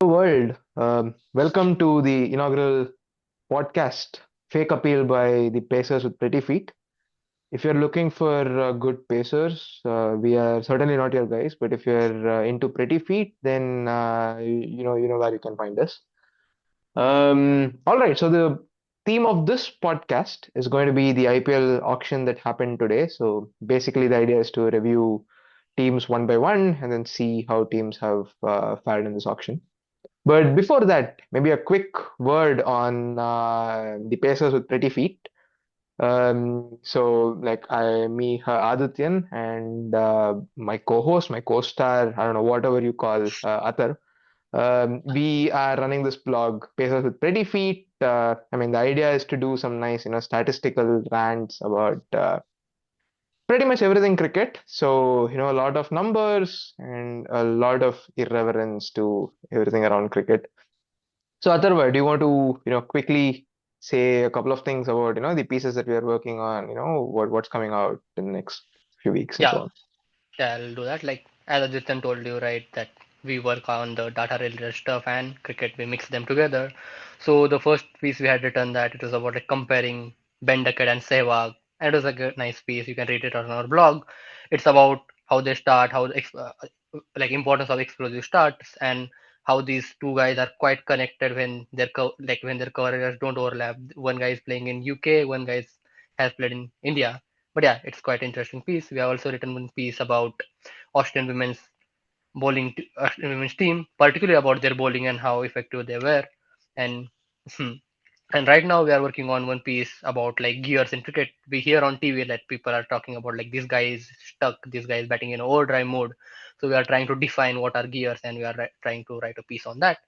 World. Welcome to the inaugural podcast, Fake Appeal by the Pacers with Pretty Feet. If you're looking for good Pacers, we are certainly not your guys. But if you're into Pretty Feet, then you know where you can find us. All right. So the theme of this podcast is going to be the IPL auction that happened today. So basically, the idea is to review teams one by one and then see how teams have fared in this auction. But before that, maybe a quick word on the Pacers with pretty feet. Me, Adityan, and my co-host, my co-star, I don't know, whatever you call Atar. We are running this blog, Pacers with Pretty Feet. The idea is to do some nice, statistical rants about pretty much everything cricket. So, a lot of numbers and a lot of irreverence to everything around cricket. So, Atharva, do you want to, quickly say a couple of things about, the pieces that we are working on, what's coming out in the next few weeks and so Yeah, on? yeah, I'll do that. Like as Adityan told you, right, that we work on the data related stuff and cricket, we mix them together. So the first piece we had written that it was about like comparing Ben Duckett and Sehwag, and it was a good, nice piece. You can read it on our blog. It's about how they start, like importance of explosive starts, and how these two guys are quite connected when when their careers don't overlap. One guy is playing in UK, one guy has played in India. But yeah, it's quite interesting piece. We have also written one piece about Australian women's team, particularly about their bowling and how effective they were. And and right now we are working on one piece about like gears in cricket. We hear on TV that people are talking about like this guy is stuck, this guy is batting in overdrive mode. So we are trying to define what are gears, and we are trying to write a piece on that.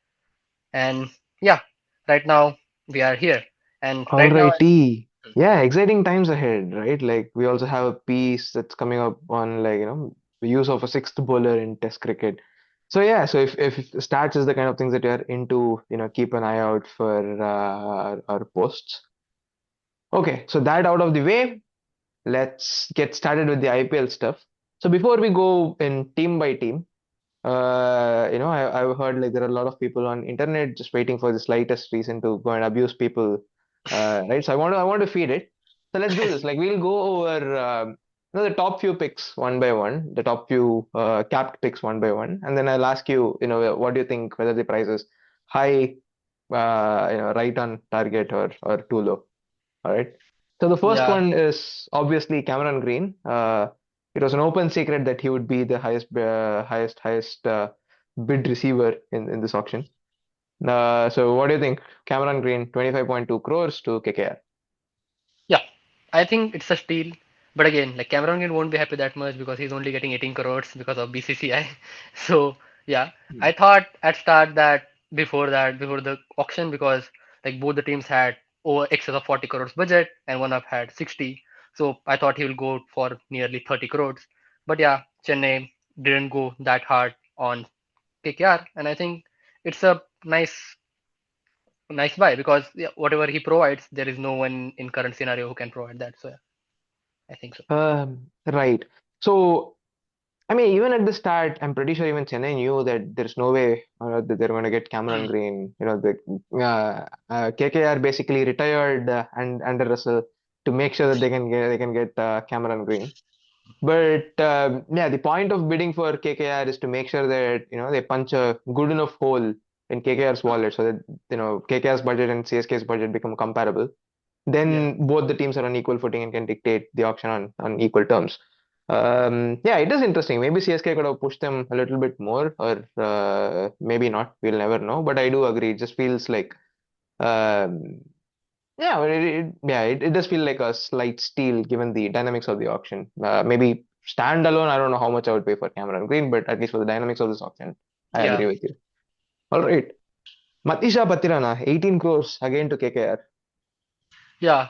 And yeah, right now we are here. And right now, Alrighty. Yeah, exciting times ahead, right? Like we also have a piece that's coming up on the use of a sixth bowler in Test cricket. So yeah, so if stats is the kind of things that you're into, keep an eye out for our posts. Okay, so that out of the way, let's get started with the IPL stuff. So before we go in team by team, I've heard like there are a lot of people on internet just waiting for the slightest reason to go and abuse people, right? So I want to feed it. So let's do this. Like we'll go over the top few picks one by one, the top few capped picks one by one, and then I'll ask you, what do you think whether the price is high, right on target or too low. All right. So the first yeah, one is obviously Cameron Green. It was an open secret that he would be the highest bid receiver in this auction. So what do you think? Cameron Green, 25.2 crores to KKR. yeah, I think it's a steal. But again, like Cameron Green won't be happy that much because he's only getting 18 crores because of BCCI. So yeah, Hmm. I thought at start before the auction, because like both the teams had over excess of 40 crores budget and one of had 60. So I thought he will go for nearly 30 crores. But yeah, Chennai didn't go that hard on KKR, and I think it's a nice buy because yeah, whatever he provides, there is no one in current scenario who can provide that. So yeah, I think so. Right. So I mean, even at the start, I'm pretty sure even Chennai knew that there's no way that they're going to get Cameron Green. KKR basically retired and Under Russell to make sure that they can get Cameron Green. But yeah, the point of bidding for KKR is to make sure that they punch a good enough hole in KKR's wallet so that KKR's budget and CSK's budget become comparable. Yeah, Then both the teams are on equal footing and can dictate the auction on equal terms. Yeah, it is interesting. Maybe CSK could have pushed them a little bit more, or maybe not. We'll never know. But I do agree. It just feels like um, yeah, but it does feel like a slight steal given the dynamics of the auction. Maybe standalone, I don't know how much I would pay for Cameron Green, but at least for the dynamics of this auction, I yeah, agree with you. All right. Matheesha Pathirana, 18 crores again to KKR. yeah.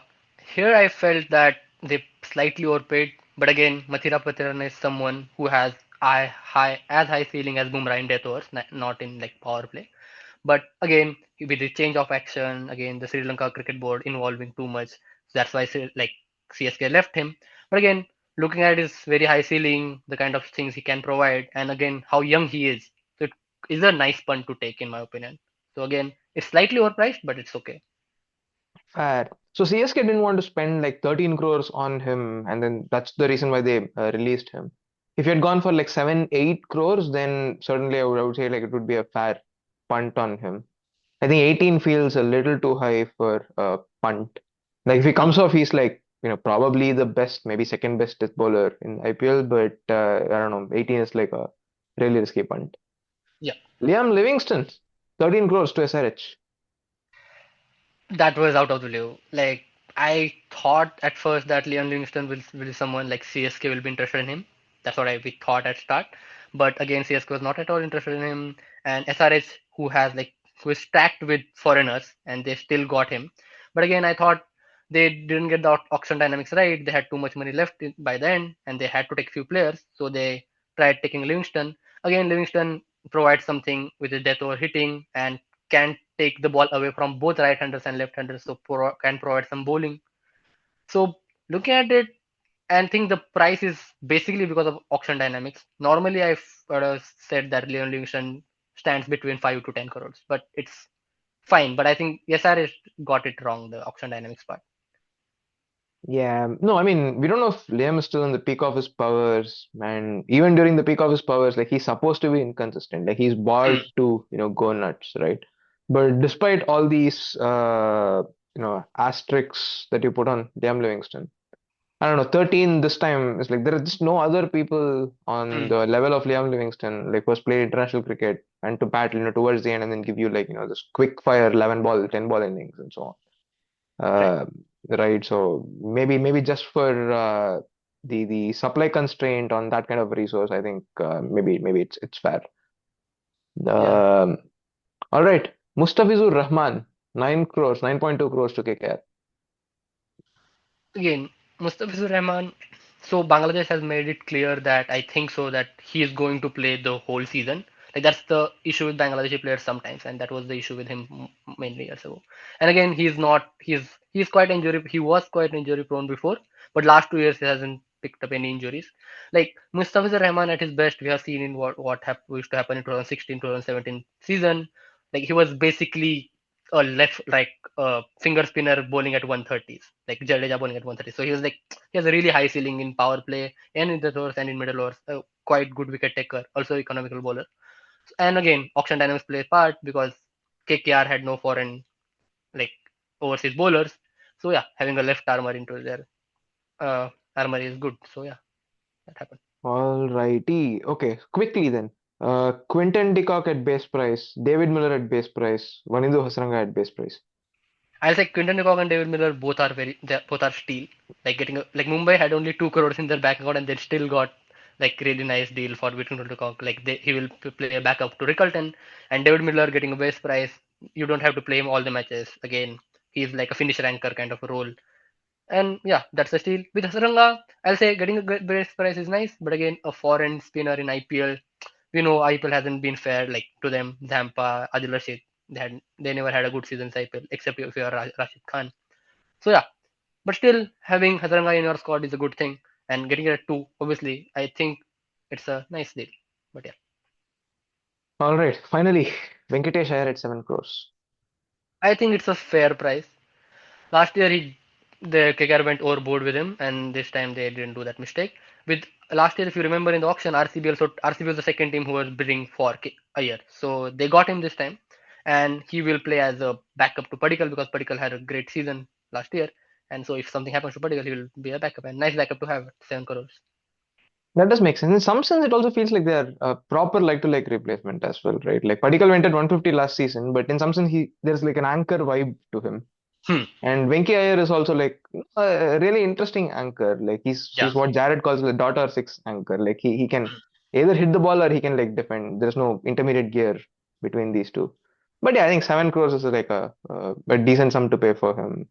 Here I felt that they slightly overpaid, but again, Mathira Pathirana is someone who has high ceiling as Bumrah in death overs, not in like power play. But again, with the change of action, again the Sri Lanka cricket board involving too much, that's why like CSK left him. But again, looking at his very high ceiling, the kind of things he can provide, and again how young he is, so it is a nice punt to take in my opinion. So again, it's slightly overpriced, but it's okay. Fair. So CSK didn't want to spend like 13 crores on him, and then that's the reason why they released him. If you had gone for like 7, 8 crores, then certainly I would say like it would be a fair punt on him. I think 18 feels a little too high for a punt. Like if he Hmm. comes off, he's like, probably the best, maybe second best death bowler in IPL, but I don't know, 18 is like a really risky punt. Yeah. Liam Livingston, 13 crores to SRH. That was out of the blue. Like I thought at first that Leon Livingstone will someone like CSK will be interested in him. That's what we thought at start. But again, CSK was not at all interested in him. And SRH, who is stacked with foreigners, and they still got him. But again, I thought they didn't get the auction dynamics right. They had too much money left by then, and they had to take few players. So they tried taking Livingston. Again, Livingston provides something with his death over hitting and can take the ball away from both right-handers and left-handers, so can provide some bowling. So looking at it and think the price is basically because of auction dynamics. Normally, I've said that Leon Livingston stands between 5 to 10 crores, but it's fine. But I think SRS got it wrong, the auction dynamics part. Yeah, no, I mean, we don't know if Liam is still in the peak of his powers, and even during the peak of his powers, like he's supposed to be inconsistent. Like he's bought Hmm. to, go nuts, right? But despite all these, asterisks that you put on Liam Livingston, I don't know, 13 this time is like there are just no other people on Hmm. the level of Liam Livingston, like who's played international cricket and to bat, towards the end and then give you like, this quick fire 11 ball, 10 ball innings and so on. Right. Uh, right. So maybe just for the supply constraint on that kind of resource, I think maybe it's fair. Yeah. Um, all right. Mustafizur Rahman, 9 crores, 9.2 crores to KKR. Again, Mustafizur Rahman. So Bangladesh has made it clear that I think so that he is going to play the whole season. Like that's the issue with Bangladeshi players sometimes, and that was the issue with him mainly years ago. And again, he's not. He's quite injury. He was quite injury prone before, but last 2 years he hasn't picked up any injuries. Like Mustafizur Rahman at his best, we have seen in used to happen in 2016, 2017 season. Like he was basically a left like finger spinner bowling at 130s, like Jadeja bowling at 130. So he has a really high ceiling in power play and in the overs and in middle overs. Quite good wicket taker, also economical bowler. And again, auction dynamics play a part because KKR had no foreign like overseas bowlers. So yeah, having a left armor into their armor is good. So yeah, that happened. All righty. Okay, quickly then. Quinton de Kock at base price, David Miller at base price, Vanindu Hasaranga at base price. I'll say Quinton de Kock and David Miller both are steal. Like like Mumbai had only 2 crores in their bank account and they still got like really nice deal for Quinton de Kock. Like he will play a backup to Rickelton and David Miller getting a base price. You don't have to play him all the matches. Again, he's like a finisher anchor kind of a role. And yeah, that's the steal. With Hasaranga, I'll say getting a good base price is nice, but again, a foreign spinner in IPL, IPL hasn't been fair like to them. Zampa, Adil Rashid, they never had a good season in IPL except if you are Rashid Khan. So yeah, but still having Hasaranga in your squad is a good thing, and getting it at two, obviously, I think it's a nice deal. But yeah, All right, finally, Venkatesh Iyer at 7 crores. I think it's a fair price. Last year the KKR went overboard with him, and this time they didn't do that mistake. With last year, if you remember in the auction, RCB was the second team who was bidding for a year, so they got him this time, and he will play as a backup to Padikkal because Padikkal had a great season last year, and so if something happens to Padikkal, he will be a backup and nice backup to have at 7 crores. That does make sense. In some sense, it also feels like they're a proper like-to-like replacement as well, right? Like Padikkal went at 150 last season, but in some sense, there's like an anchor vibe to him. Hmm. And Venki Iyer is also like a really interesting anchor. Like Yeah. he's what Jared calls the dot or six anchor. Like he can either hit the ball or he can like defend. There's no intermediate gear between these two. But yeah, I think 7 crores is like a decent sum to pay for him.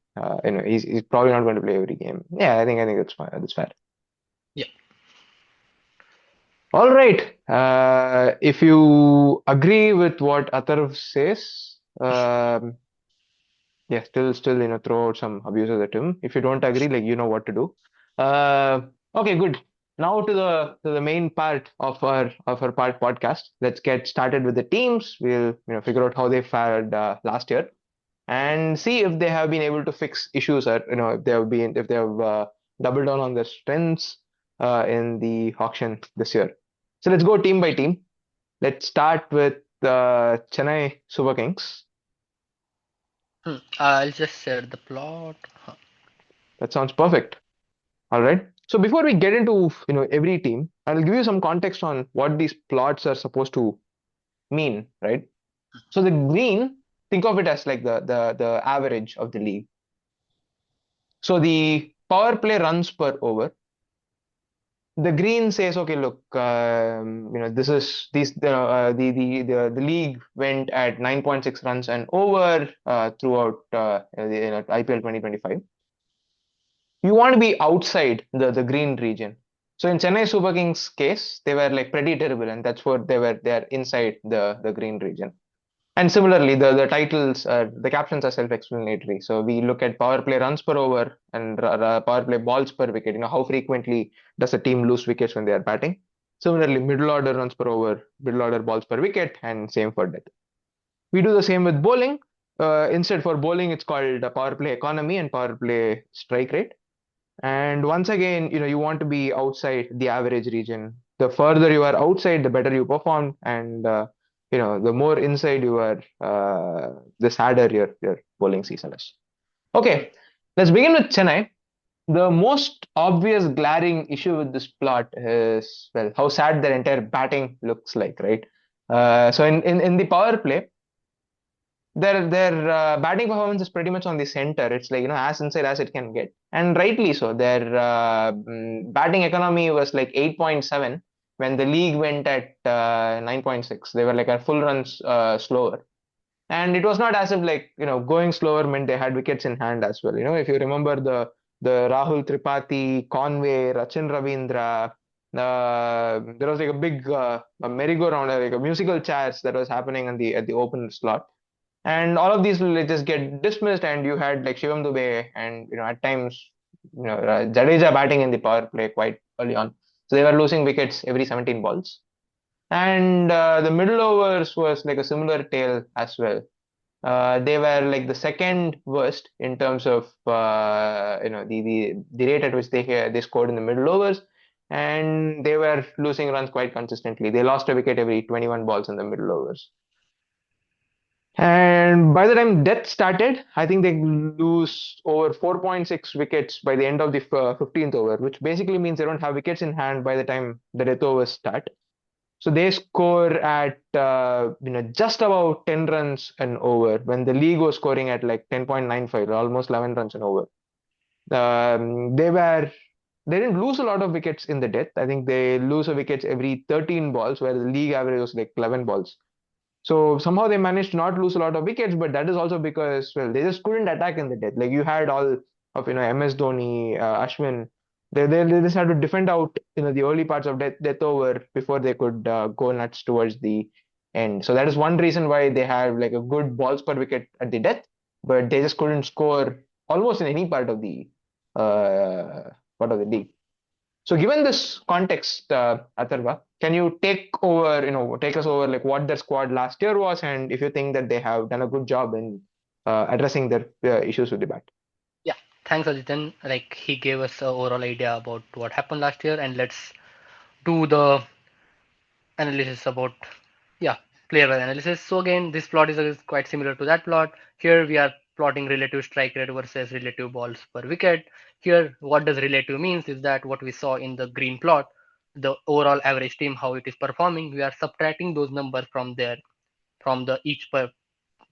He's probably not going to play every game. Yeah, I think that's fine. That's fair. Yeah. All right. If you agree with what Atharv says, yeah, still, throw out some abuses at him. If you don't agree, like, you know what to do. Uh, okay, good. Now to the main part of our part podcast. Let's get started with the teams. We'll figure out how they fared last year and see if they have been able to fix issues, or if they have doubled down on their strengths in the auction this year. So let's go team by team. Let's start with Chennai Super Kings. I'll just share the plot. That sounds perfect. All right. So before we get into every team, I'll give you some context on what these plots are supposed to mean, right? So the green, think of it as like the average of the league. So the power play runs per over. The green says, okay, look, this is the league went at 9.6 runs and over throughout the IPL 2025. You want to be outside the green region. So in Chennai Super Kings case, they were like pretty terrible, and that's what they are inside the green region. And similarly, the titles, the captions are self-explanatory. So we look at power play runs per over and power play balls per wicket. How frequently does a team lose wickets when they are batting? Similarly, middle order runs per over, middle order balls per wicket, and same for death. We do the same with bowling. Instead, for bowling, it's called power play economy and power play strike rate. And once again, you want to be outside the average region. The further you are outside, the better you perform, and the more inside you are, the sadder your bowling season is. Okay, let's begin with Chennai. The most obvious glaring issue with this plot is, well, how sad their entire batting looks like, right? So in the power play, their batting performance is pretty much on the center. It's like as inside as it can get, and rightly so. Their batting economy was like 8.7 when the league went at 9.6. They were like a full runs slower, and it was not as if like going slower meant they had wickets in hand as well. If you remember the Rahul Tripathi, Conway, Rachin Ravindra. There was like a big a merry-go-round, like a musical chairs that was happening on the at the open slot, and all of these will just get dismissed, and you had like Shivam Dube and at times Jadeja batting in the power play quite early on, so they were losing wickets every 17 balls. And the middle overs was like a similar tale as well. They were like the second worst in terms of the rate at which they scored in the middle overs, and they were losing runs quite consistently. They lost a wicket every 21 balls in the middle overs. And by the time death started, I think they lose over 4.6 wickets by the end of the 15th over, which basically means they don't have wickets in hand by the time the death overs start. So they score at just about 10 runs an over when the league was scoring at like 10.95, almost 11 runs an over. They didn't lose a lot of wickets in the death. I think they lose a wickets every 13 balls, where the league average was like 11 balls. So somehow they managed to not lose a lot of wickets, but that is also because, well, they just couldn't attack in the death. Like you had all of MS Dhoni, Ashwin. They just had to defend out the early parts of death over before they could go nuts towards the end. So that is one reason why they have like a good balls per wicket at the death, but they just couldn't score almost in any part of the league. So given this context, Atharva, can you take us over like what their squad last year was, and if you think that they have done a good job in addressing their issues with the bat? Yeah, thanks, Adityan. Like he gave us a overall idea about what happened last year, and let's do the analysis about yeah player analysis. So again, this plot is quite similar to that plot. Here we are plotting relative strike rate versus relative balls per wicket. Here, what does relative means is that what we saw in the green plot, the overall average team how it is performing. We are subtracting those numbers from the each per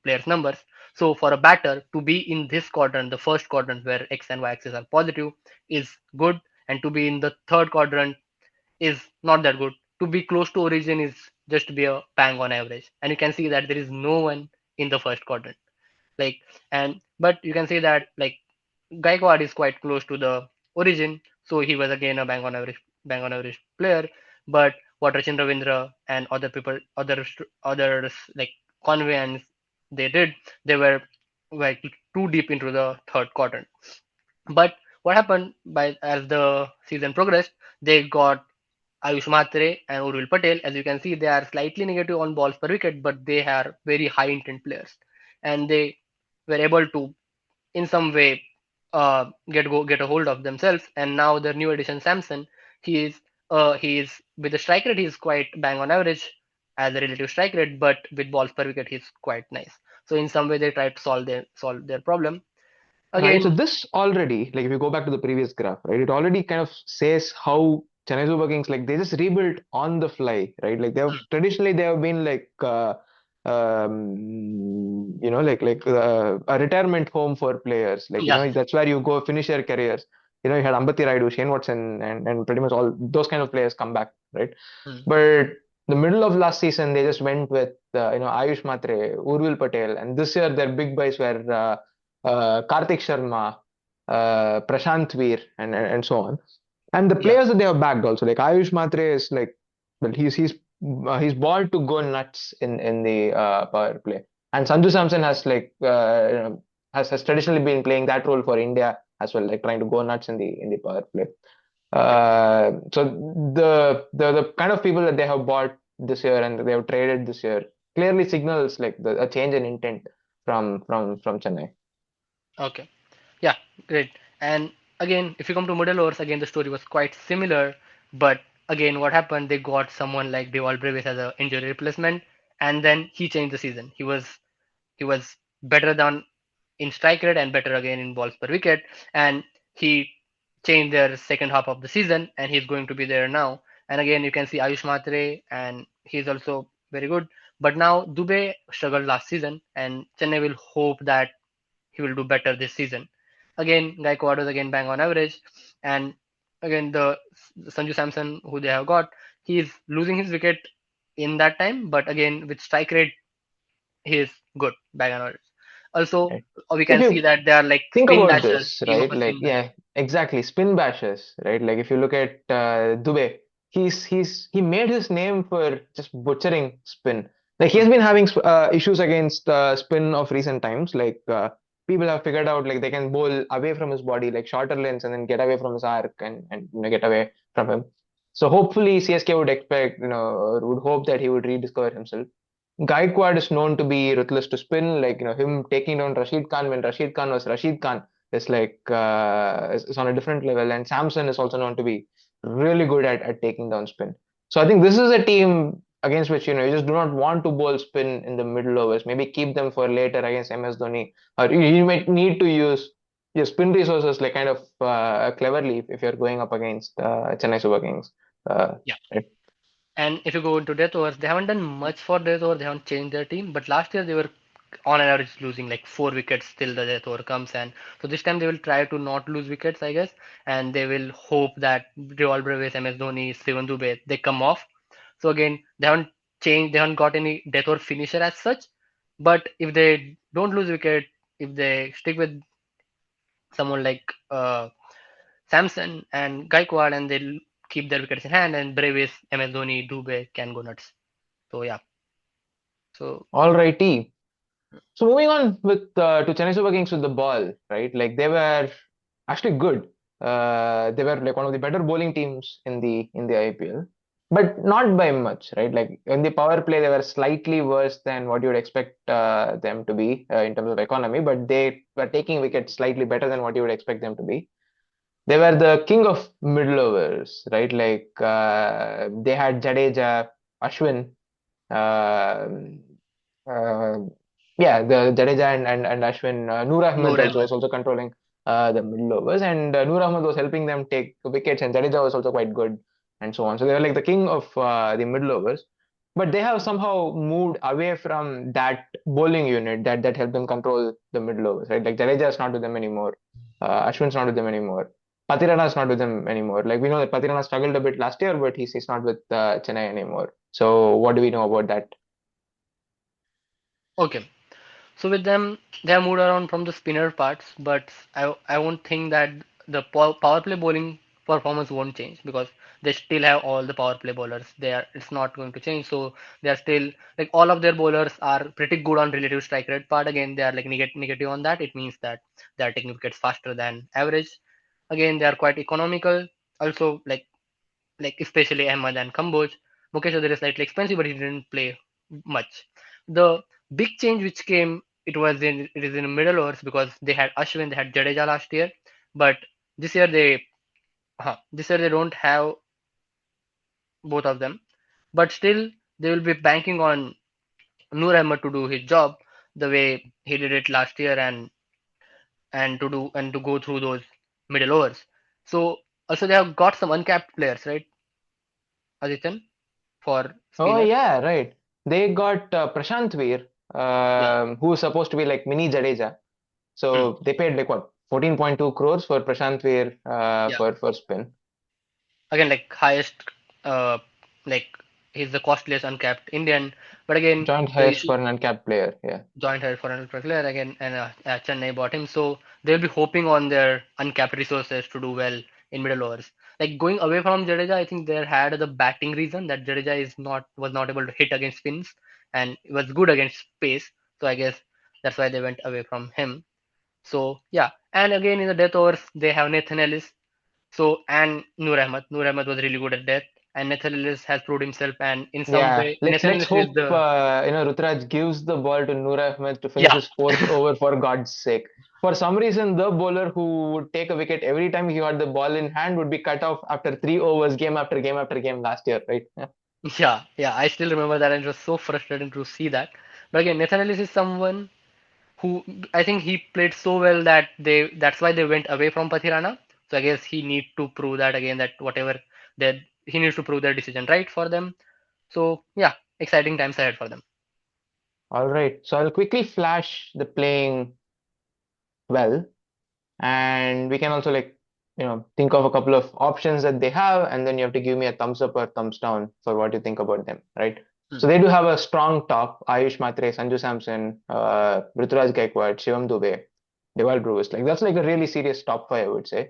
player's numbers. So for a batter to be in this quadrant, the first quadrant where x and y axis are positive, is good, and to be in the third quadrant is not that good. To be close to origin is just to be a bang on average. And you can see that there is no one in the first quadrant. Like and but you can see that like Gaikwad is quite close to the origin, so he was again a bang on average player. But what Rachin Ravindra and other people, others like Conway and they did, they were like too deep into the third quadrant. But what happened by as the season progressed, they got Ayush Mhatre and Urvil Patel. As you can see, they are slightly negative on balls per wicket, but they are very high intent players, and they were able to in some way get a hold of themselves. And now the new addition Samson, he is with the strike rate he's quite bang on average as a relative strike rate, but with balls per wicket he's quite nice. So in some way they try to solve their problem Right. So again. this already, like if you go back to the previous graph, right, it already kind of says how Chennai Super Kings, like they just rebuilt on the fly, right? Like they have been like a retirement home for players. Like, Yeah. that's where you go finish your careers. You had Ambati Raidu, Shane Watson, and pretty much all those kind of players come back, right? Hmm. But the middle of last season, they just went with Ayush Mhatre, Urvil Patel, and this year their big boys were Karthik Sharma, Prashant Veer, and so on. And the Yeah. players that they have backed also, like Ayush Mhatre is like, well, he's born to go nuts in the power play. And Sanju Samson has has traditionally been playing that role for India as well, like trying to go nuts in the power play. So the kind of people that they have bought this year and they have traded this year clearly signals like a change in intent from Chennai. Okay. Yeah, great. And again, if you come to middle overs, again the story was quite similar. But again, what happened? They got someone like Deval Brevis as an injury replacement, and then he changed the season. He was better than in strike rate and better again in balls per wicket, and he changed their second half of the season, and he's going to be there now. And again, you can see Ayush Mhatre, and he's also very good. But now Dubey struggled last season, and Chennai will hope that he will do better this season. Again, Gaikwad was again bang on average, and again the Sanju Samson who they have got, he is losing his wicket in that time, but again with strike rate he is good bang on average. Also, Right? we If can see you that they are like think spin about bashers, this, team of right? a Like, spin bashers. yeah, exactly. Spin bashes, right? Like, if you look at Dubey, he made his name for just butchering spin. Like, he has Hmm. been having issues against spin of recent times. Like, people have figured out like they can bowl away from his body, like shorter lanes, and then get away from his arc and get away from him. So hopefully CSK would expect, or would hope that he would rediscover himself. Gaikwad is known to be ruthless to spin, like him taking down Rashid Khan when Rashid Khan was Rashid Khan is like is on a different level. And Samson is also known to be really good at taking down spin. So I think this is a team against which you just do not want to bowl spin in the middle overs. Maybe keep them for later against MS Dhoni, or you might need to use your spin resources like kind of cleverly if you're going up against Chennai Super Kings. Yeah. Right? And if you go into death overs, they haven't done much for death over. They haven't changed their team, but last year they were on average losing like 4 wickets till the death over comes, and so this time they will try to not lose wickets, I guess, and they will hope that Revolver Brevis, MS Dhoni, Steven Dubey, they come off. So again, they haven't got any death over finisher as such, but if they don't lose wicket, if they stick with someone like Samson and Gaikwad, and they'll keep their wickets in hand, and Brevis, MS Dhoni, Dubey can go nuts. So yeah. So All righty. So moving on with to Chennai Super Kings with the ball, right? Like they were actually good. They were like one of the better bowling teams in the IPL, but not by much, right? Like in the power play, they were slightly worse than what you would expect them to be in terms of economy, but they were taking wickets slightly better than what you would expect them to be. They were the king of middle overs, right? Like they had Jadeja, Ashwin, um uh, yeah, the Jadeja and Ashwin, Noor Ahmed Noor also Ahmed. was also controlling the middle overs, and Noor Ahmed was helping them take wickets, and Jadeja was also quite good, and so on. So they were like the king of the middle overs, but they have somehow moved away from that bowling unit that helped them control the middle overs, right? Like Jadeja is not with them anymore, Ashwin's not with them anymore. Pathirana is not with them anymore. Like we know that Pathirana struggled a bit last year, but he's not with Chennai anymore. So what do we know about that? Okay. So with them, they have moved around from the spinner parts, but I won't think that the power play bowling performance won't change because they still have all the power play bowlers. It's not going to change. So they are still like all of their bowlers are pretty good on relative strike rate part. Again, they are like negative on that. It means that they are taking wickets faster than average. Again, they are quite economical. Also, like especially Ahmad and Kamboj. Mukesh Adhir is slightly expensive, but he didn't play much. The big change which came, it is in middle overs because they had Ashwin, they had Jadeja last year, but this year they this year they don't have both of them. But still, they will be banking on Noor Ahmed to do his job the way he did it last year, and to go through those middle overs. So also they have got some uncapped players, right, Adityan, for Oh spinners. yeah, right. They got Prashant Veer, Yeah. who's supposed to be like mini Jadeja. Hmm. So they paid like what 14.2 crores for Prashant Veer Yeah. for spin. Again, like highest, uh, like he's the costliest uncapped Indian. But again, Joint the highest issue for an uncapped player. Yeah. joint hire for another player again, and Chennai bought him, so they'll be hoping on their uncapped resources to do well in middle overs. Like going away from Jadeja, I think they had the batting reason that Jadeja is not was not able to hit against spins and was good against pace. So I guess that's why they went away from him. So yeah, and again in the death overs they have Nathan Ellis. So and Noor Ahmed. Noor Ahmed was really good at death, and Nathan Ellis has proved himself. And in some Yeah, way, let's Nathan let's Ellis is hope the Rutraj gives the ball to Noor Ahmed to finish yeah. his fourth over for God's sake. For some reason, the bowler who would take a wicket every time he had the ball in hand would be cut off after 3 overs, game after game after game last year, right? Yeah. Yeah, yeah, I still remember that, and it was so frustrating to see that. But again, Nathan Ellis is someone who I think he played so well that that's why they went away from Pathirana. So I guess he need to prove that again that whatever that he needs to prove their decision right for them. So yeah, exciting times ahead for them. All right, so I'll quickly flash the playing well, and we can also think of a couple of options that they have, and then you have to give me a thumbs up or thumbs down for what you think about them, right? Hmm. So they do have a strong top: Ayush Mhatre, Sanju Samson, Ruturaj Gaikwad, Shivam Dubey, Deval Brewis. Like that's like a really serious top five, I would say.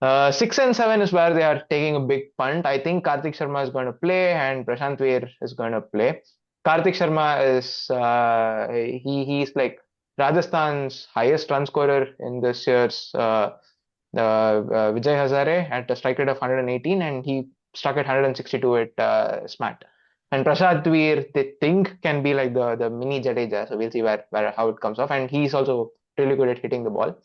6 and 7 is where they are taking a big punt. I think Karthik Sharma is going to play and Prashant Veer is going to play. Karthik Sharma is he's like Rajasthan's highest run scorer in this year's Vijay Hazare at a strike rate of 118, and he struck at 162 at SMAT. And Prashant Veer, they think can be like the mini Jadeja, so we'll see where how it comes off. And he's also really good at hitting the ball.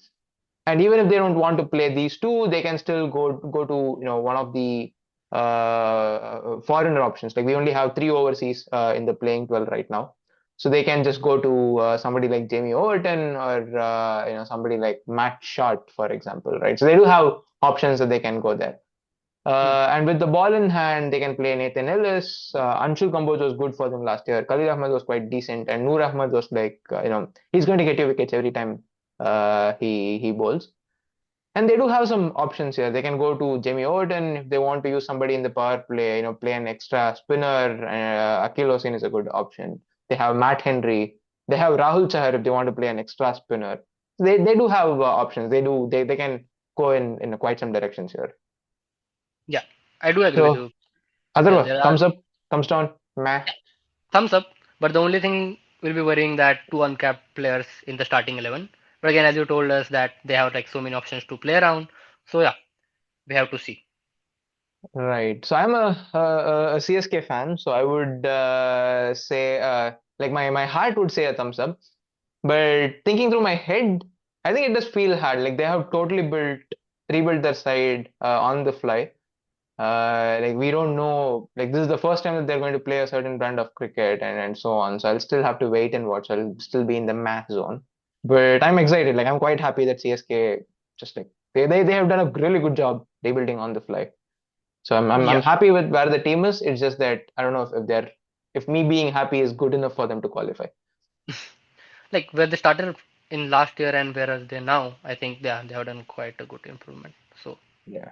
And even if they don't want to play these two, they can still go to one of the foreigner options. Like we only have three overseas in the playing 12 right now, so they can just go to somebody like Jamie Overton or somebody like Matt Short, for example, right? So they do have options that they can go there. Hmm. And with the ball in hand, they can play Nathan Ellis. Anshul Kamboj was good for them last year. Khalil Ahmed was quite decent, and Noor Ahmed was like, he's going to get you wickets every time he bowls. And they do have some options here. They can go to Jamie Overton if they want to use somebody in the power play, play an extra spinner. Akil Hosein is a good option. They have Matt Henry. They have Rahul Chahar if they want to play an extra spinner. They do have options. They can go in quite some directions here. Yeah, I do agree with So you. Yeah, Otherwise, there are thumbs up, thumbs down, meh. thumbs up, but the only thing will be worrying that two uncapped players in the starting 11. But again, as you told us that they have like so many options to play around. So yeah, we have to see. Right. So I'm a CSK fan, so I would say like my heart would say a thumbs up. But thinking through my head, I think it does feel hard. Like they have totally rebuilt their side on the fly. Like we don't know. Like this is the first time that they're going to play a certain brand of cricket and so on. So I'll still have to wait and watch. I'll still be in the math zone. But I'm excited. Like I'm quite happy that CSK just like they have done a really good job rebuilding on the fly. So I'm Yeah, happy with where the team is. It's just that I don't know if me being happy is good enough for them to qualify. like where they started in last year and where are they now, I think they have done quite a good improvement. So Yeah.